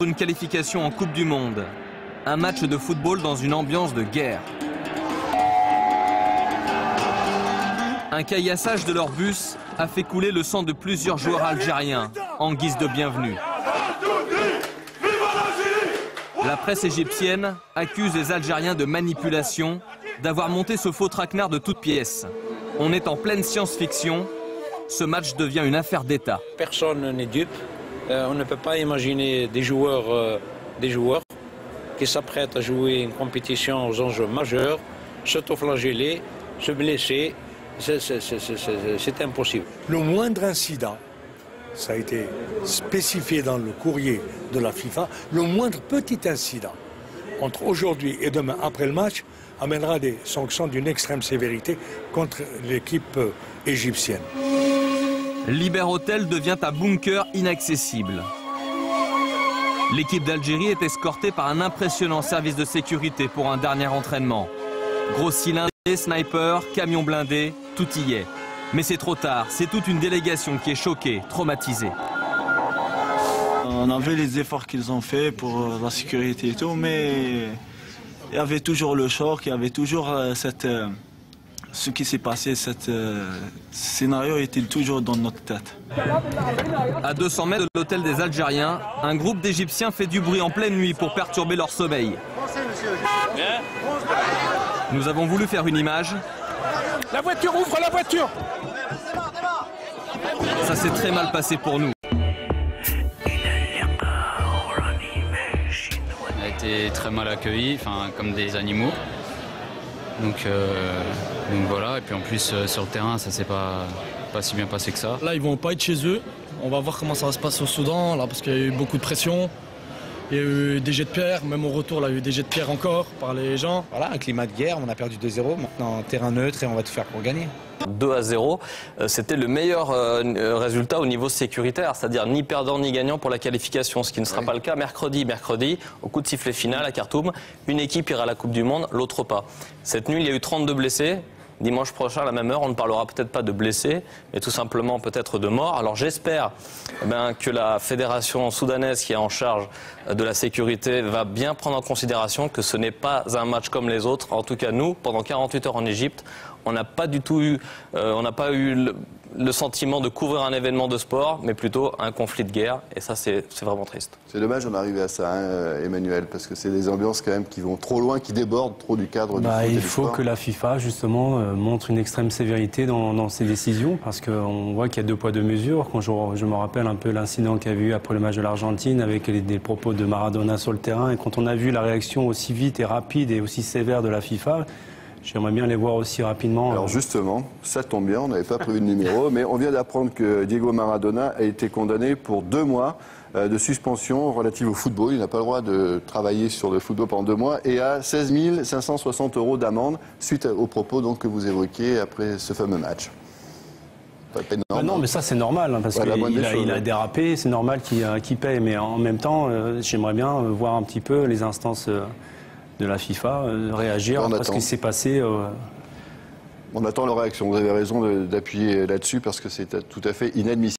Une qualification en Coupe du Monde. Un match de football dans une ambiance de guerre. Un caillassage de leur bus a fait couler le sang de plusieurs joueurs algériens en guise de bienvenue. La presse égyptienne accuse les Algériens de manipulation, d'avoir monté ce faux traquenard de toutes pièces. On est en pleine science-fiction. Ce match devient une affaire d'État. Personne n'est dupe. On ne peut pas imaginer des joueurs qui s'apprêtent à jouer une compétition aux enjeux majeurs, s'autoflageller, se blesser. C'est impossible. Le moindre incident, ça a été spécifié dans le courrier de la FIFA, le moindre petit incident entre aujourd'hui et demain après le match amènera des sanctions d'une extrême sévérité contre l'équipe égyptienne. Liber Hotel devient un bunker inaccessible. L'équipe d'Algérie est escortée par un impressionnant service de sécurité pour un dernier entraînement. Gros cylindres, snipers, camions blindés, tout y est. Mais c'est trop tard, c'est toute une délégation qui est choquée, traumatisée. On a vu les efforts qu'ils ont faits pour la sécurité et tout, mais il y avait toujours le choc, il y avait toujours ce qui s'est passé, ce scénario était toujours dans notre tête. À 200 mètres de l'hôtel des Algériens, un groupe d'Égyptiens fait du bruit en pleine nuit pour perturber leur sommeil. Nous avons voulu faire une image. La voiture, ouvre la voiture! Ça s'est très mal passé pour nous. On a été très mal accueillis, comme des animaux. Donc voilà, et puis en plus sur le terrain, ça s'est pas si bien passé que ça. Là, ils vont pas être chez eux. On va voir comment ça va se passer au Soudan, là, parce qu'il y a eu beaucoup de pression. Il y a eu des jets de pierre, même au retour, là, il y a eu des jets de pierre encore par les gens. Voilà, un climat de guerre, on a perdu 2-0, maintenant terrain neutre et on va tout faire pour gagner. 2-0, c'était le meilleur résultat au niveau sécuritaire, c'est-à-dire ni perdant ni gagnant pour la qualification, ce qui ne sera pas le cas mercredi. Mercredi, au coup de sifflet final à Khartoum, une équipe ira à la Coupe du Monde, l'autre pas. Cette nuit, il y a eu 32 blessés. Dimanche prochain, à la même heure, on ne parlera peut-être pas de blessés, mais tout simplement peut-être de morts. Alors j'espère que la fédération soudanaise qui est en charge de la sécurité va bien prendre en considération que ce n'est pas un match comme les autres. En tout cas, nous, pendant 48 heures en Égypte, on n'a pas du tout eu, le sentiment de couvrir un événement de sport, mais plutôt un conflit de guerre. Et ça, c'est vraiment triste. C'est dommage d'en arriver à ça, hein, Emmanuel, parce que c'est des ambiances quand même qui vont trop loin, qui débordent trop du cadre du foot et il du faut sport. que la FIFA, justement, montre une extrême sévérité dans ses décisions, parce qu'on voit qu'il y a deux poids, deux mesures. Quand je me rappelle un peu l'incident qu'il y a eu après le match de l'Argentine, avec des propos de Maradona sur le terrain, et quand on a vu la réaction aussi vite et rapide et aussi sévère de la FIFA, j'aimerais bien les voir aussi rapidement. Alors justement, ça tombe bien, on n'avait pas prévu de numéro, mais on vient d'apprendre que Diego Maradona a été condamné pour 2 mois de suspension relative au football. Il n'a pas le droit de travailler sur le football pendant 2 mois et à 16 560 € d'amende suite aux propos donc, que vous évoquiez après ce fameux match. Non, mais ça c'est normal, hein, parce qu'il a dérapé, c'est normal qu'il paye, mais en même temps, j'aimerais bien voir un petit peu les instances de la FIFA réagir à ce qui s'est passé. On attend leur réaction. Vous avez raison d'appuyer là-dessus parce que c'est tout à fait inadmissible.